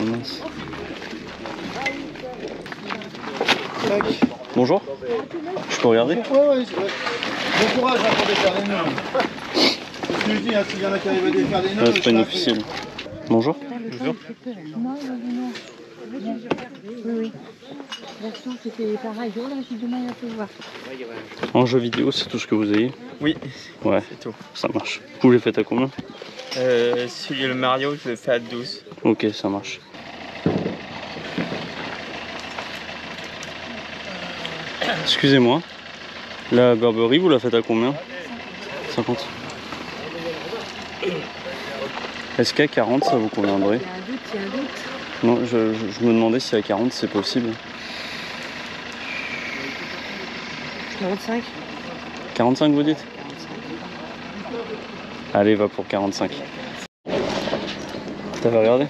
mince. Bonjour. Je peux regarder? Ouais, ouais, c'est vrai. Bon courage hein, pour défaire les nœuds. C'est ce que je dis, hein, s'il y en a qui arrivent à défaire les nœuds. C'est pas une officielle. Bonjour. Bonjour. Non. Oui. L'action c'était pareil. Oh là, j'ai du mal à te voir. En jeu vidéo, c'est tout ce que vous ayez? Oui. Ouais. C'est tout. Ça marche. Vous les faites à combien? Celui le Mario, je le fais à 12. Ok, ça marche. Excusez-moi. La Burberry, vous la faites à combien? 50. Est-ce qu'à 40 ça vous conviendrait? Il y a un doute. Non, je me demandais si à 40 c'est possible. 45. 45 vous dites? Allez, va pour 45. T'avais regardé?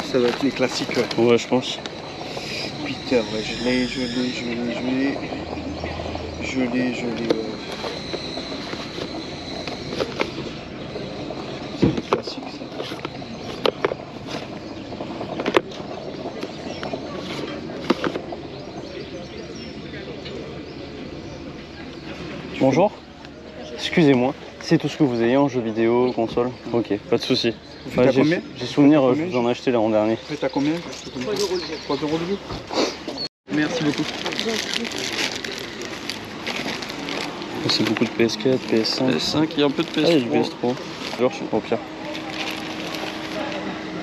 Ça doit être les classiques. Ouais. Ouais, je pense. Peter, ouais, je l'ai. C'est les classiques ça. Bonjour. Excusez-moi. C'est tout ce que vous ayez en jeu vidéo, console? Ok, pas de soucis. T'as combien? J'ai souvenir, je vous en ai acheté l'an dernier. T'as combien? 3 euros le jeu. Merci beaucoup. C'est beaucoup de PS4, PS5. PS5, il y a un peu de PS3. Ah, il y a du PS3. Alors, je suis pas au pire.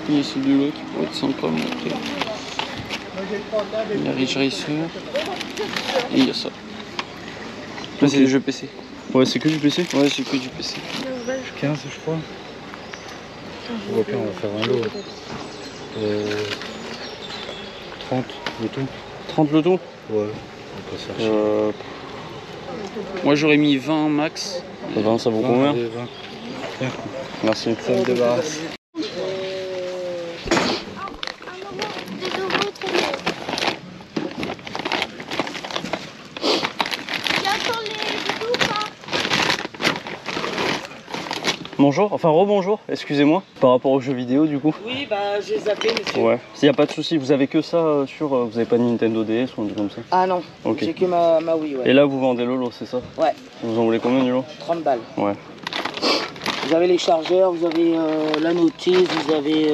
Il y a celui-là qui pourrait être sympa, mais après. Il y a Ridge Racer. Et il y a ça. Là, c'est des jeux PC. Ouais, c'est que du PC? Ouais, c'est que du PC. 15 je crois. Au pire on va faire un lot. 30 le tout. 30 le tout? Ouais, on peut se faire Moi, j'aurais mis 20 max. 20, ça vaut combien? 20. Tiens, Merci. ça me débarrasse. Bonjour, enfin rebonjour, excusez-moi, par rapport aux jeux vidéo du coup. Oui, bah j'ai zappé, monsieur. Ouais, s'il n'y a pas de souci, vous avez que ça sur. Vous avez pas de Nintendo DS ou un truc comme ça? Ah non, Ok. j'ai que ma Wii, ouais. Et là vous vendez le lot, c'est ça? Ouais, Vous en voulez combien du lot? 30 balles. Ouais. Vous avez les chargeurs, vous avez la notice, vous avez...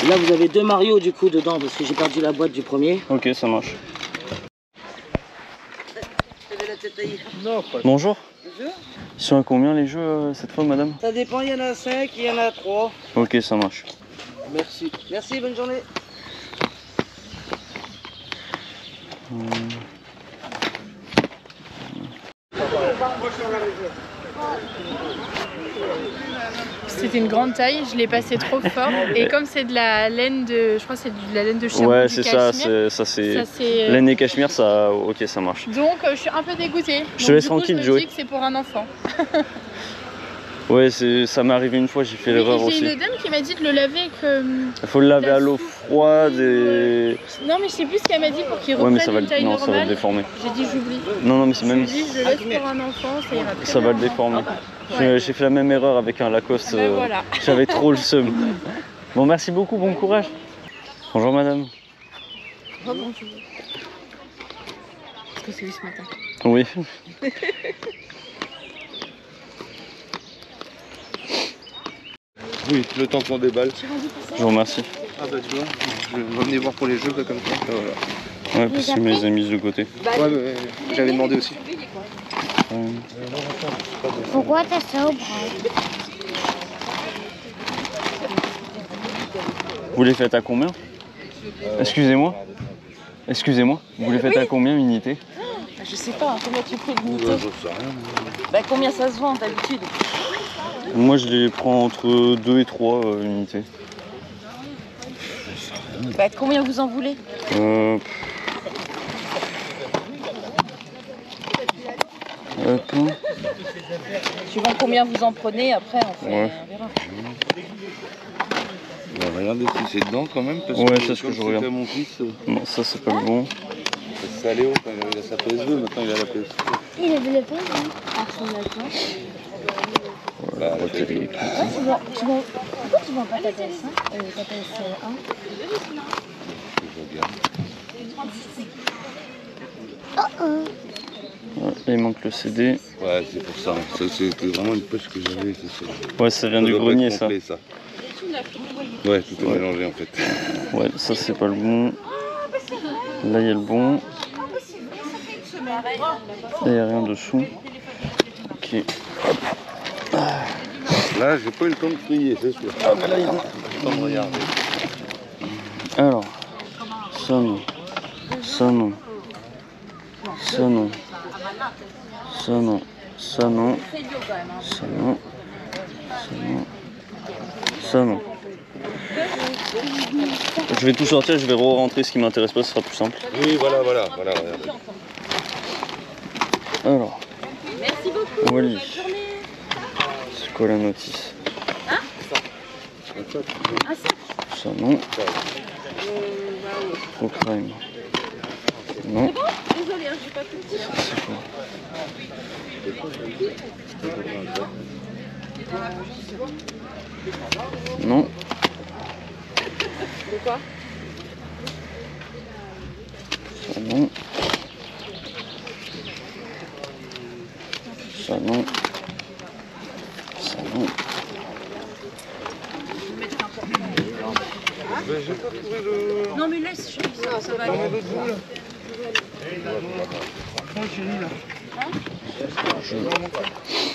Là, vous avez 2 Mario du coup dedans, parce que j'ai perdu la boîte du premier. Ok, ça marche. Bonjour. Bonjour. Ils sont à combien les jeux cette fois, madame? Ça dépend, il y en a 5, il y en a 3. Ok, ça marche. Merci. Merci, bonne journée. C'était une grande taille, je l'ai passé trop fort. Et comme c'est de la laine de. Je crois que c'est de la laine de chameau. Ouais, du c'est ça, cachemire, c'est. Laine et cachemire, ça. Ok, ça marche. Donc je suis un peu dégoûtée. Je te laisse Donc, tranquille, je me Joey. dis que c'est pour un enfant. Ouais, ça m'est arrivé une fois, j'ai fait l'erreur aussi. J'ai une dame qui m'a dit de le laver avec. Il faut le laver à l'eau froide et. Non, mais je sais plus ce qu'elle m'a dit pour qu'il Ouais, mais reprenne ça va une taille non, ça va le normale. déformer. J'ai dit j'oublie. Non, mais c'est même. Je dis je laisse pour un enfant, ça ira très Ça va bien. le déformer. Ouais. J'ai fait la même erreur avec un Lacoste. Ben voilà. J'avais trop le seum. Bon, merci beaucoup, bon courage. Bonjour madame. Bonjour. Parce que c'est lui ce matin. Oui. Oui, le temps qu'on déballe. Je vous remercie. Ah bah tu vois, je revenais voir pour les jeux comme ça. Voilà. Ouais, parce que mes amis mis de côté. Ouais, mais j'avais demandé aussi. Pourquoi t'as ça au bras? Vous les faites à combien? Excusez-moi. Excusez-moi. Vous les faites à combien unité? Je sais pas, combien tu fais l'unité? Bah combien ça se vend d'habitude? Moi je les prends entre 2 et 3 unités. Bah combien vous en voulez? Suivant combien vous en prenez, après on fait, Ouais. on verra. On va regarder si c'est dedans quand même. Parce Ouais, que c'est ce que je regarde. mon fils, Non, ça c'est pas le bon. c'est Saléo quand il a sa PS2, maintenant il a la PS2. Il avait le PS, hein? Ah, son d'accord. Voilà, la télé. Ouais, c'est bon. tu vends pas ta PS1 ta PS1 Ouais, il manque le CD. Ouais, c'est pour ça. Ça c'était vraiment une poche que j'avais. Ouais, ça vient du doit pas grenier, être complet, ça. Ouais, tout est mélangé en fait. Ouais, ça c'est pas le bon. Là il y a le bon. Là il n'y a rien dessous. Ok. Là, j'ai pas eu le temps de trier, c'est sûr. Ah, mais là il y a le temps de regarder. Alors, ça non. Ça non. Ça non. Ça non. Ça non. Ça non. Ça non. Ça non. Je vais tout sortir, je vais re-rentrer ce qui m'intéresse pas, ce sera plus simple. Oui, voilà, regardez. Alors. Merci beaucoup. Wally. Bonne journée. C'est quoi la notice? Ah, ça. Ça non. Au crime. Non. Désolée, hein, j'ai pas pu. Ça c'est quoi? Non. De quoi? Ça non. Ça non. Ça non. J'ai pas trouvé le... Non, mais laisse, ça va aller.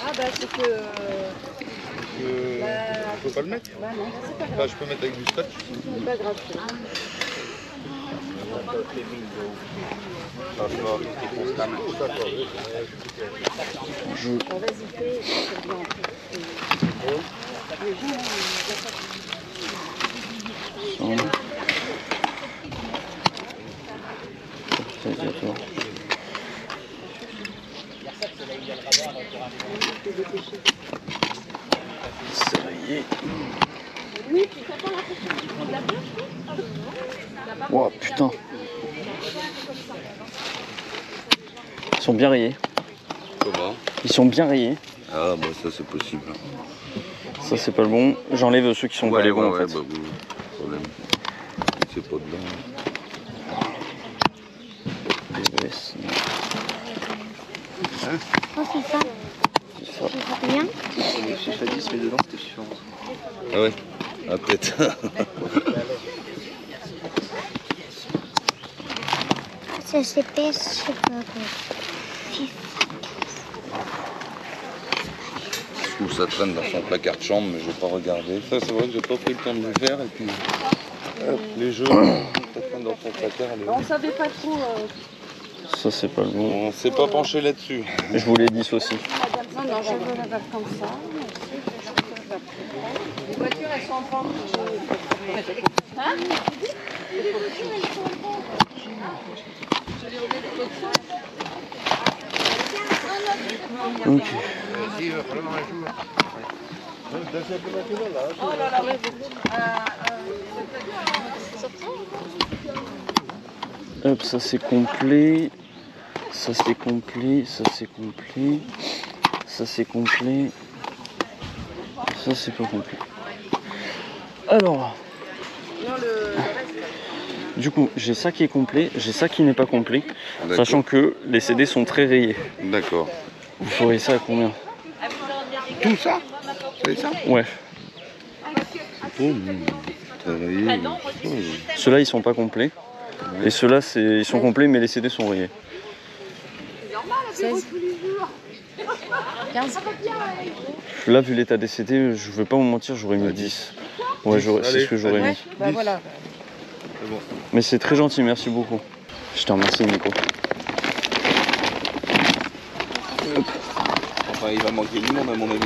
Ah, bah, c'est que. Je peux pas le mettre? Bah, non, c'est pas grave. Enfin, je peux mettre avec du scotch. C'est pas grave. Bon, vas-y, fais, ça vient D'accord. C'est rayé. Wow, putain. Ils sont bien rayés. Comment? Ils sont bien rayés. Ah, bah ça c'est possible. Ça c'est pas le bon. J'enlève ceux qui sont pas les bons en fait. Bah oui, problème. C'est pas dedans. DVS, non. Oh, c'est ça. C'est ça. C'est bien. Ah ouais? Ah peut-être. Ça s'épaisse, je sais pas quoi. Ou ça traîne dans son placard de chambre, mais je vais pas regarder. Ça c'est vrai que j'ai pas pris le temps de le faire et puis les jeux, ça traîne dans son placard. On savait pas trop. Ça c'est pas le bon. On s'est pas penché là-dessus. Je vous l'ai dit aussi. Non, non, je veux la battre comme ça. Les voitures, elles sont en vente. Hein? Les voitures, elles sont en vente. Ok. Hop, ça c'est complet. Ça c'est complet. Ça c'est complet. Ça c'est complet. Ça c'est pas complet. Alors. Du coup, j'ai ça qui est complet, j'ai ça qui n'est pas complet, sachant que les CD sont très rayés. D'accord. Vous ferez ça à combien? Tout ça? C'est ça? Ouais. Ceux-là ils sont pas complets. Et ceux-là ils sont complets mais les CD sont rayés. 16. 15. Là vu l'état des CD, je veux pas vous mentir, j'aurais mis 10. Ouais, c'est ce que j'aurais mis. Bah voilà. Bon. Mais c'est très gentil, merci beaucoup. Je te remercie Nico. Enfin, il va manquer du monde à mon avis.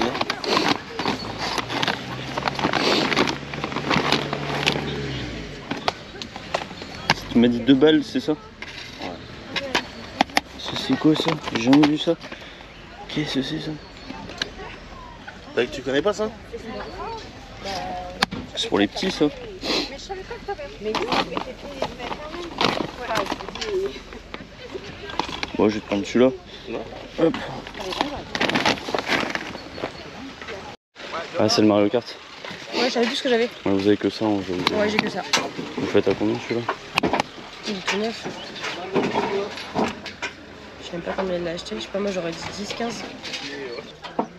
Tu m'as dit 2 balles, c'est ça? Ouais. C'est quoi ça? J'ai jamais vu ça. Qu'est-ce que c'est ça? Tu connais pas ça? C'est pour les petits ça. Bon, je vais te prendre celui-là. Hop. Ah, c'est le Mario Kart. Ouais, je savais plus ce que j'avais. Ouais, vous avez que ça en jeu vidéo. Ouais, j'ai que ça. Vous faites à combien celui-là? Il est tout neuf. Je sais même pas combien elle l'a acheté. Je sais pas, moi j'aurais dit 10, 15.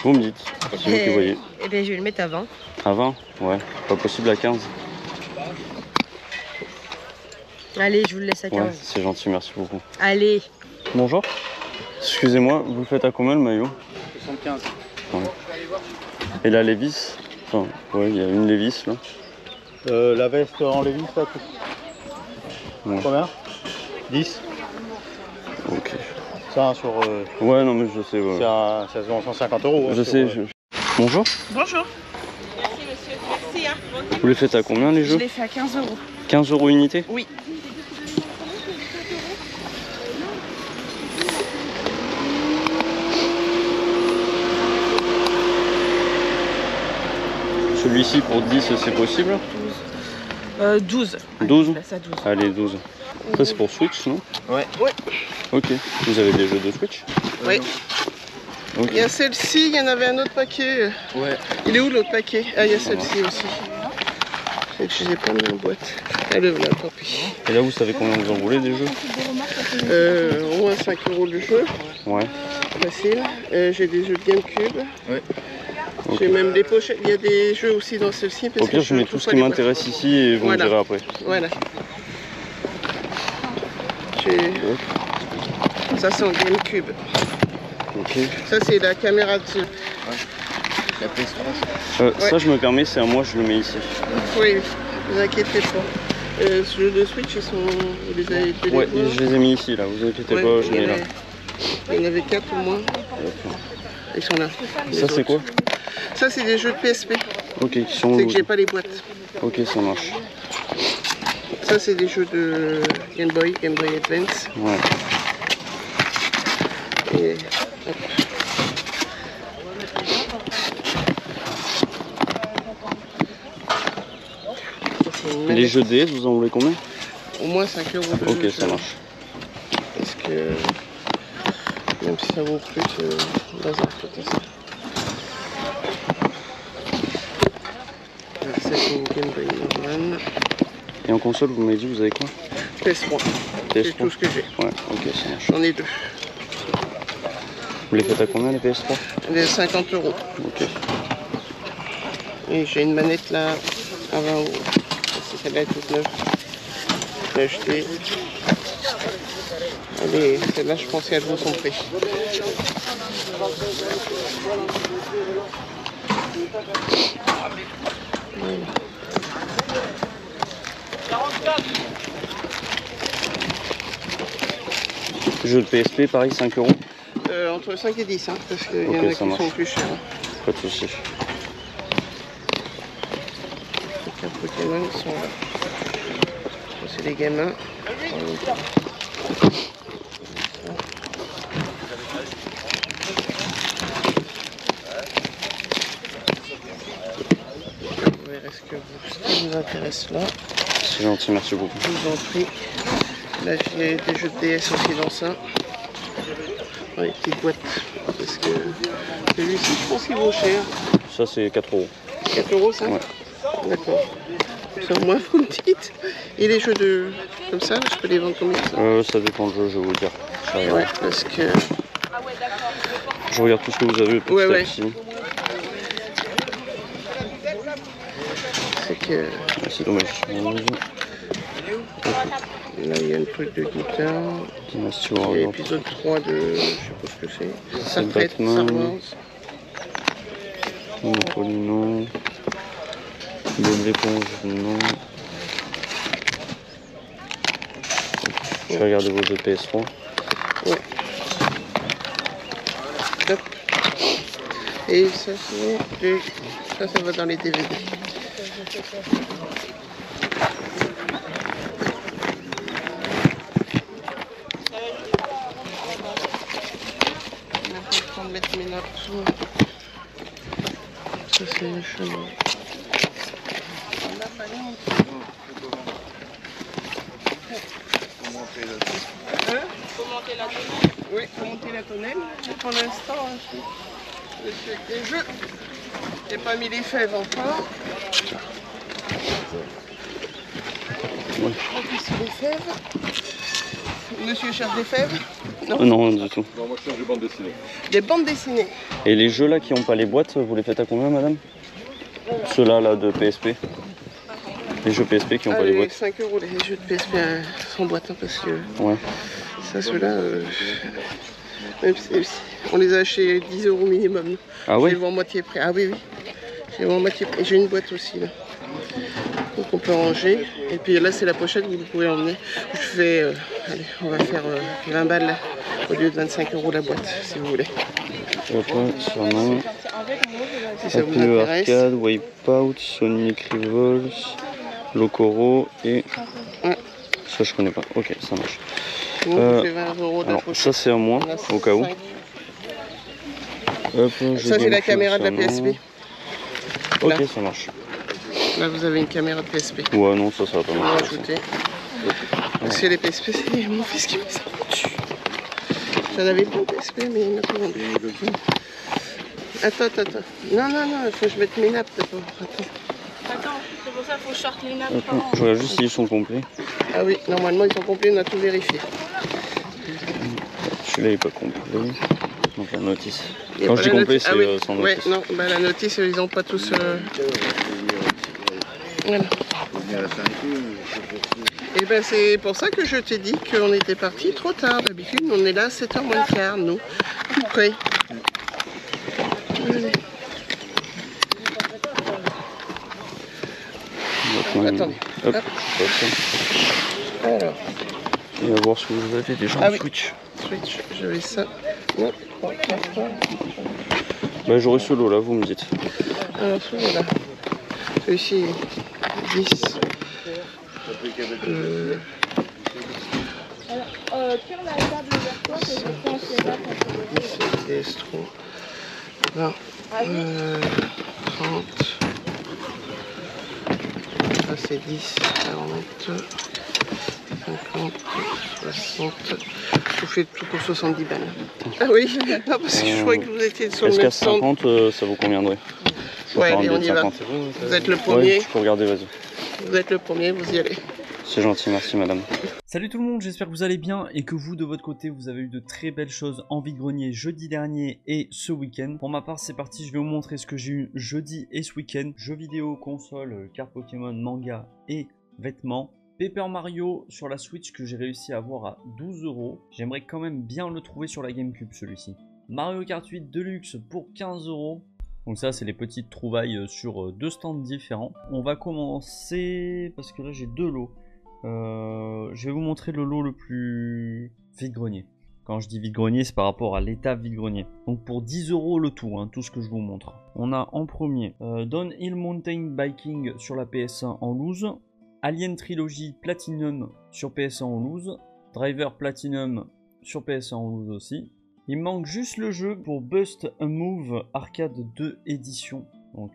Vous me dites, c'est vous qui voyez. Eh bien, je vais le mettre à 20. À 20? Ouais. Pas possible à 15? Allez, je vous le laisse à 15. Ouais, c'est gentil, merci beaucoup. Allez. Bonjour. Excusez-moi, vous le faites à combien le maillot? 75. Ouais. Et la Levi's? Enfin, ouais, il y a une Levi's là. La veste en Levi's, là, tout. Ouais. Combien? 10. Ok. Ça, sur. Ouais, non, mais je sais. Ouais. Ça se vend 150 €. Je sais. Bonjour. Bonjour. Vous les faites à combien les Je jeux? l'ai fait à 15 €. 15 € unité? Oui. Celui-ci pour 10, c'est possible? 12. 12? Allez, ça 12. Allez, 12. Ça, c'est pour Switch, non? Ouais. Ouais. Ok. Vous avez des jeux de Switch? Oui. Ok. Il y a celle-ci, il y en avait un autre paquet. Ouais. Il est où l'autre paquet? Ah, il y a celle-ci aussi. Celle que je n'ai pas mis en boîte. Elle est là, tant pis. Et là, vous savez combien vous en voulez des jeux? Au moins 5 € le jeu. Ouais. Facile. J'ai des jeux de GameCube. Ouais. Ok. J'ai même des pochettes. Il y a des jeux aussi dans celle-ci. Au pire, je mets tout ce qui m'intéresse ici et vous Voilà. me direz après. Voilà. Ça, c'est en GameCube. Ok. Ça, c'est la caméra dessus. La PS3. Ouais. Ça, je me permets, c'est à moi, je le mets ici. Oui, ne vous inquiétez pas. Ce jeu de Switch, ils sont. Vous les avez pu les Ouais, voir. je les ai mis ici, là. Vous inquiétez Ouais, pas, je il y mets en là. avait- Il y en avait 4 au moins. Ils sont là. les Ça, c'est autres. quoi? Ça, c'est des jeux de PSP. Ok, qui sont C'est où? que j'ai pas les boîtes. Ok, ça marche. Ça, c'est des jeux de Game Boy Advance. Ouais. Et hop. Ça, c'est une Et les manette. jeux DS, vous en voulez combien? Au moins 5 € de Ok, jeu, ça marche. Parce que même si ça vaut plus, bazar peut-être ça. C'est une Game Boy normale. Et en console, vous m'avez dit, vous avez quoi? PS3. C'est PS3? tout ce que j'ai. Ouais, ok, ça marche. J'en ai 2. Vous les faites à combien les PS3? Elle est à 50 €. Ok. Et j'ai une manette là à 20 €. Celle-là est toute neuve. Je l'ai achetée. Allez, celle-là, je pense qu'elle vaut son prix. Voilà. Jeu de PSP, pareil, 5 €? Entre 5 et 10, hein, parce qu'il Ok, y en a ça qui marche. sont plus chers. Pas de soucis. Les cartes Pokémon sont là. Ça, c'est les gamins. Vous verrez ce qui vous intéresse là. C'est gentil, merci beaucoup. Je vous en prie. Là, j'ai des jeux de DS aussi dans ça. Dans les petites boîtes. Parce que celui-ci, je pense qu'il vaut cher. Ça, c'est 4 €. 4 € ça? Ouais. D'accord. Sur moi, vous me dites. Et les jeux de comme ça, je peux les vendre combien ça? Ça dépend du jeu, je vais vous dire. Je regarde. Ouais, parce que. Je regarde tout ce que vous avez petit Ouais, à ouais. petit. C'est que. Ah, c'est dommage. Là, il y a un truc de guitare. Dynasty Il y a Warrior. l'épisode 3 de. Je sais pas ce que c'est. C'est Star Trek, Star Batman. Wars. Monopoly, non. Bob l'éponge, non. Je vais regarder vos jeux de PS3. Ouais. Hop. Et ça, ça va dans les DVD. On a pas le temps de mettre mes notes. Ça, c'est le chemin. Faut monter la tonnelle. Oui, faut monter la tonnelle. Et pour l'instant, je suis avec les jeux. J'ai pas mis les fèves encore. Des fèves. Monsieur cherche des fèves? Non, du tout. Non, moi je cherche des bandes dessinées. Des bandes dessinées. Et les jeux là qui n'ont pas les boîtes, vous les faites à combien, madame? Ceux-là là de PSP. Les jeux PSP qui n'ont pas les boîtes. 5 € les jeux de PSP sans boîte, hein, parce que Ouais. ça, ceux-là, même si on les a achetés 10 € minimum. Ah ouais? J'ai en moitié près. Ah oui, oui. J'ai en moitié près. J'ai une boîte aussi là. Donc on peut ranger. Et puis là, c'est la pochette que vous pouvez emmener. Je fais, allez, on va faire 20 balles là, au lieu de 25 € la boîte, si vous voulez. Hop, ça non. Si ça vous APE intéresse. Arcade, Wipeout, Sonic Revolves, Locoro et... Ouais. Ça je connais pas. Ok, ça marche. Sinon, vous faites 20 € de la Alors pochette. ça c'est à moi, On a au cas où. 5. Hop, Ça, c'est la caméra de la ça, non. PSP. Ok, Là. ça marche. Là, vous avez une caméra de PSP. Ouais, non, ça va pas On va marcher. ajouter. Parce que les PSP, c'est mon fils qui m'a vendu. J'en avais pas de PSP, mais il m'a pas vendu. Attends. Non, il faut que je mette mes nappes d'abord. Attends, c'est pour ça qu'il faut short les nappes. Hop, je regarde juste s'ils sont complets. Ah oui, normalement, ils sont complets, on a tout vérifié. Celui-là il est pas complet. Donc la notice. Il y a Quand pas je dis la complet, notice. c'est Ah oui. sans Ouais, notice. non, bah, la notice, ils ont pas tous... Voilà. Et ben c'est pour ça que je t'ai dit qu'on était parti trop tard. D'habitude, on est là à 7h moins le quart, nous. Tout près. Allez. Attendez. Hop, Hop. je passe ça. Alors, Et à voir ce que vous avez déjà Ah en oui. Switch. Switch, j'avais ça. Non, pas. Bah j'aurai ce lot là, vous me dites. Alors, celui-là. Celui-ci, 10. Tire la table vers toi, que je pense les nappes. Destro. 20. 30. Ça c'est 10, 40, 50, 60. Je vous fais tout pour 70 balles. Ah oui, non, parce que je croyais que vous étiez sur le Est-ce même qu'à stand. 50 ça vous conviendrait? Ouais, Faire un allez, billet on de y va. 50. Vous êtes le premier. Ouais, tu peux regarder, vas-y. Vous êtes le premier, vous y allez. C'est gentil, merci madame. Salut tout le monde, j'espère que vous allez bien et que vous de votre côté vous avez eu de très belles choses en vide-grenier jeudi dernier et ce week-end. Pour ma part c'est parti, je vais vous montrer ce que j'ai eu jeudi et ce week-end. Jeux vidéo, console, cartes Pokémon, manga et vêtements. Paper Mario sur la Switch que j'ai réussi à avoir à 12 €. J'aimerais quand même bien le trouver sur la GameCube celui-ci. Mario Kart 8 Deluxe pour 15 €. Donc ça c'est les petites trouvailles sur deux stands différents. On va commencer parce que là j'ai deux lots. Je vais vous montrer le lot le plus vide-grenier. Quand je dis vide-grenier, c'est par rapport à l'état vide-grenier. Donc pour 10 € le tout, hein, tout ce que je vous montre. On a en premier Downhill Mountain Biking sur la PS1 en loose. Alien Trilogy Platinum sur PS1 en loose. Driver Platinum sur PS1 en loose aussi. Il me manque juste le jeu pour Bust a Move Arcade 2 édition. Donc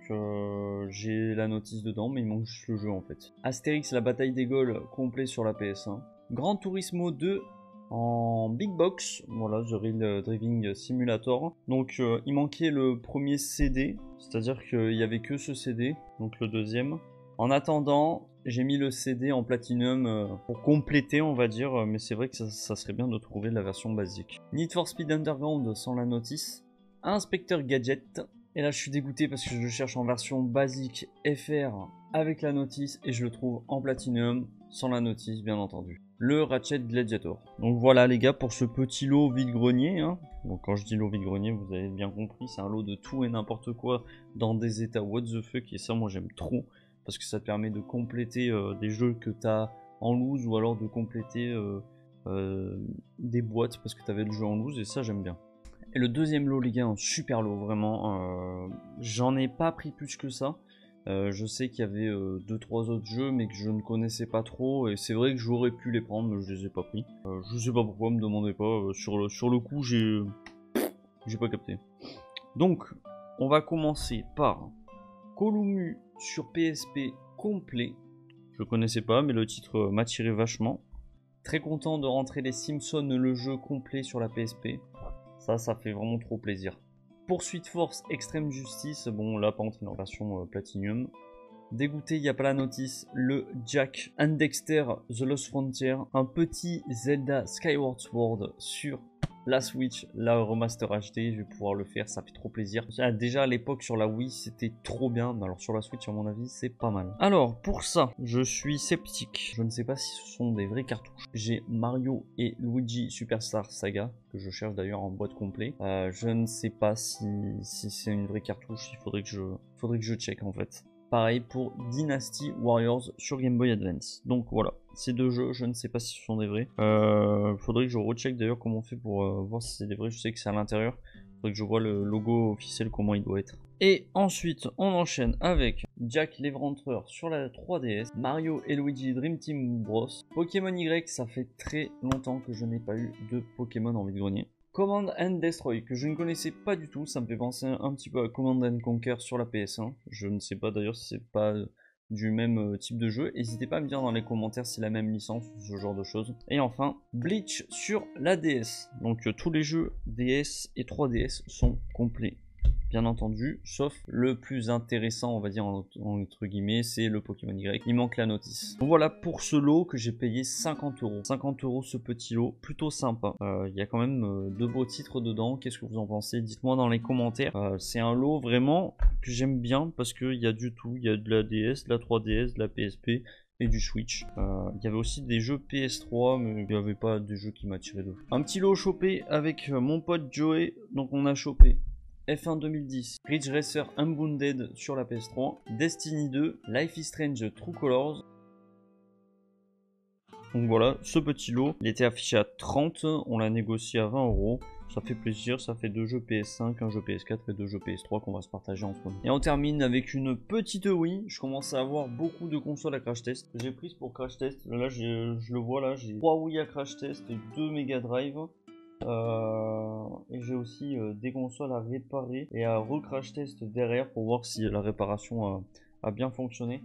j'ai la notice dedans, mais il manque juste le jeu en fait. Astérix, la bataille des Gaules, complet sur la PS1. Gran Turismo 2 en big box, voilà, The Real Driving Simulator. Donc il manquait le premier CD, c'est-à-dire qu'il n'y avait que ce CD, donc le deuxième. En attendant, j'ai mis le CD en platinum pour compléter, on va dire, mais c'est vrai que ça serait bien de trouver la version basique. Need for Speed Underground sans la notice. Inspecteur Gadget. Et là je suis dégoûté parce que je le cherche en version basique FR avec la notice et je le trouve en platinum sans la notice bien entendu. Le Ratchet Gladiator. Donc voilà les gars pour ce petit lot vide-grenier. Hein. Donc quand je dis lot vide-grenier vous avez bien compris, c'est un lot de tout et n'importe quoi dans des états what the fuck et ça moi j'aime trop parce que ça te permet de compléter des jeux que tu as en loose ou alors de compléter des boîtes parce que tu avais le jeu en loose et ça j'aime bien. Et le deuxième lot les gars, un super lot vraiment, j'en ai pas pris plus que ça, je sais qu'il y avait 2-3 autres jeux mais que je ne connaissais pas trop et c'est vrai que j'aurais pu les prendre mais je les ai pas pris, je sais pas pourquoi, me demandez pas, sur le coup j'ai pas capté. Donc on va commencer par Columu sur PSP complet, je connaissais pas mais le titre m'a tiré vachement, très content de rentrer les Simpsons le jeu complet sur la PSP. Ça fait vraiment trop plaisir. Poursuite Force Extreme Justice, bon là par contre il est en version Platinum. Dégoûté, il n'y a pas la notice. Le Jack and Dexter The Lost Frontier. Un petit Zelda Skyward Sword sur la Switch, la remaster HD, je vais pouvoir le faire, ça fait trop plaisir. Déjà à l'époque sur la Wii c'était trop bien, mais alors sur la Switch à mon avis c'est pas mal. Alors pour ça, je suis sceptique. Je ne sais pas si ce sont des vraies cartouches. J'ai Mario et Luigi Superstar Saga, que je cherche d'ailleurs en boîte complet. Je ne sais pas si c'est une vraie cartouche, il faudrait que je check en fait. Pareil pour Dynasty Warriors sur Game Boy Advance. Donc voilà, ces deux jeux, je ne sais pas si ce sont des vrais. Faudrait que je recheck d'ailleurs comment on fait pour voir si c'est des vrais. Je sais que c'est à l'intérieur. Faudrait que je vois le logo officiel, comment il doit être. Et ensuite, on enchaîne avec Jack l'Éventreur sur la 3DS, Mario et Luigi Dream Team Bros. Pokémon Y, ça fait très longtemps que je n'ai pas eu de Pokémon en vide-grenier. Command and Destroy, que je ne connaissais pas du tout, ça me fait penser un petit peu à Command and Conquer sur la PS1. Je ne sais pas d'ailleurs si c'est pas du même type de jeu. N'hésitez pas à me dire dans les commentaires si c'est la même licence ou ce genre de choses. Et enfin, Bleach sur la DS. Donc tous les jeux DS et 3DS sont complets. Bien entendu, sauf le plus intéressant, on va dire entre guillemets, c'est le Pokémon Y. Il manque la notice. Donc voilà pour ce lot que j'ai payé 50 €. 50 € ce petit lot, plutôt sympa. Il y a quand même de beaux titres dedans. Qu'est-ce que vous en pensez? Dites-moi dans les commentaires. C'est un lot vraiment que j'aime bien parce qu'il y a du tout. Il y a de la DS, de la 3DS, de la PSP et du Switch. Il y avait aussi des jeux PS3, mais il n'y avait pas des jeux qui m'attiraient de fou. Un petit lot chopé avec mon pote Joey. Donc on a chopé F1 2010, Ridge Racer Unbounded sur la PS3, Destiny 2, Life is Strange True Colors. Donc voilà, ce petit lot, il était affiché à 30, on l'a négocié à 20 €. Ça fait plaisir, ça fait 2 jeux PS5, un jeu PS4 et 2 jeux PS3 qu'on va se partager entre nous. Et on termine avec une petite Wii. Je commence à avoir beaucoup de consoles à crash test. J'ai pris pour crash test, là je le vois là, j'ai 3 Wii à crash test et 2 Mega Drive. Et j'ai aussi des consoles à réparer et à recrash test derrière pour voir si la réparation a bien fonctionné.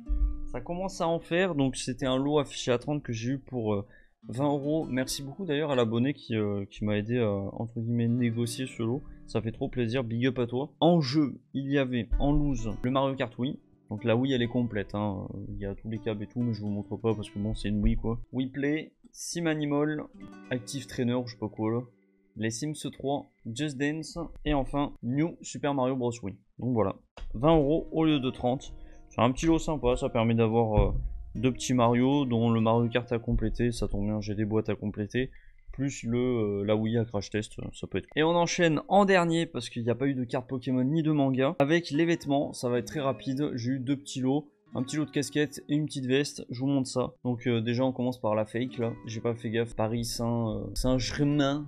Ça commence à en faire, donc c'était un lot affiché à 30 que j'ai eu pour 20 €. Merci beaucoup d'ailleurs à l'abonné qui m'a aidé à entre guillemets négocier ce lot. Ça fait trop plaisir, big up à toi. En jeu, il y avait en loose le Mario Kart Wii. Donc la Wii elle est complète, hein. Il y a tous les câbles et tout, mais je vous montre pas parce que bon c'est une Wii quoi. Wii Play, Sim Animal, Active Trainer, je sais pas quoi là. Les Sims 3, Just Dance et enfin New Super Mario Bros. Wii. Donc voilà, 20 € au lieu de 30. C'est un petit lot sympa, ça permet d'avoir 2 petits Mario dont le Mario Kart à compléter, ça tombe bien, j'ai des boîtes à compléter. Plus la Wii à crash test, ça peut être. Et on enchaîne en dernier parce qu'il n'y a pas eu de carte Pokémon ni de manga. Avec les vêtements, ça va être très rapide, j'ai eu 2 petits lots. Un petit lot de casquette et une petite veste, je vous montre ça. Donc déjà on commence par la fake là, j'ai pas fait gaffe. Paris Saint-Germain,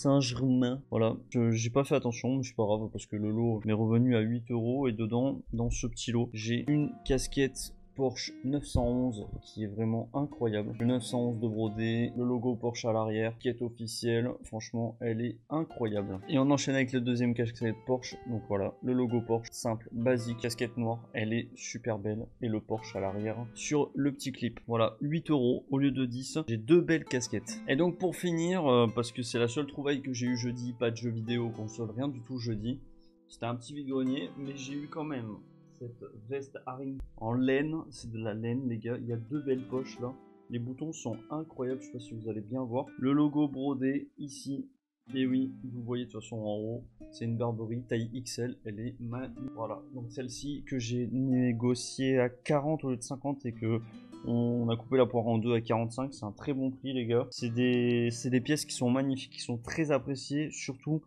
voilà. J'ai pas fait attention, mais c'est pas grave parce que le lot m'est revenu à 8 € et dedans, dans ce petit lot, j'ai une casquette Porsche 911 qui est vraiment incroyable. Le 911 de brodé, le logo Porsche à l'arrière, qui est officiel, franchement elle est incroyable. Et on enchaîne avec le deuxième casquette Porsche, donc voilà, le logo Porsche, simple, basique, casquette noire, elle est super belle, et le Porsche à l'arrière sur le petit clip. Voilà, 8 € au lieu de 10, j'ai 2 belles casquettes. Et donc pour finir, parce que c'est la seule trouvaille que j'ai eu jeudi, pas de jeux vidéo, console, rien du tout jeudi, c'était un petit vide-grenier, mais j'ai eu quand même cette veste Haring en laine, c'est de la laine les gars, il y a 2 belles poches là, les boutons sont incroyables, je sais pas si vous allez bien voir, le logo brodé ici, et oui, vous voyez de toute façon en haut, c'est une Barberie taille XL, elle est magnifique. Voilà, donc celle-ci que j'ai négociée à 40 au lieu de 50 et que on a coupé la poire en deux à 45, c'est un très bon prix les gars, c'est des pièces qui sont magnifiques, qui sont très appréciées, surtout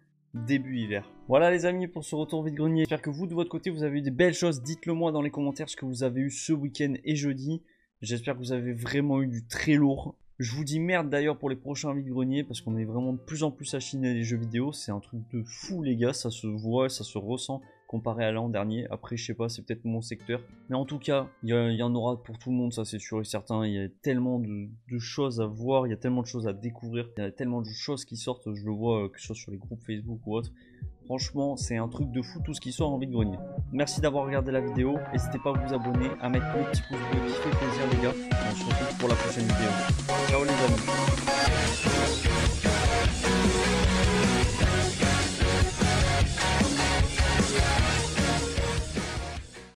début hiver. Voilà les amis pour ce retour vide-grenier. J'espère que vous de votre côté vous avez eu des belles choses. Dites-le moi dans les commentaires ce que vous avez eu ce week-end et jeudi. J'espère que vous avez vraiment eu du très lourd. Je vous dis merde d'ailleurs pour les prochains vide-greniers parce qu'on est vraiment de plus en plus achinés les jeux vidéo. C'est un truc de fou les gars, ça se voit, ça se ressent comparé à l'an dernier. Après je sais pas, c'est peut-être mon secteur. Mais en tout cas, il y en aura pour tout le monde, ça c'est sûr et certain. Il y a tellement de choses à voir, il y a tellement de choses à découvrir. Il y a tellement de choses qui sortent, je le vois que ce soit sur les groupes Facebook ou autre. Franchement, c'est un truc de fou tout ce qui sort en vide-grenier. Merci d'avoir regardé la vidéo. N'hésitez pas à vous abonner, à mettre le petit pouce bleu qui fait plaisir les gars. On se retrouve pour la prochaine vidéo. Ciao les amis.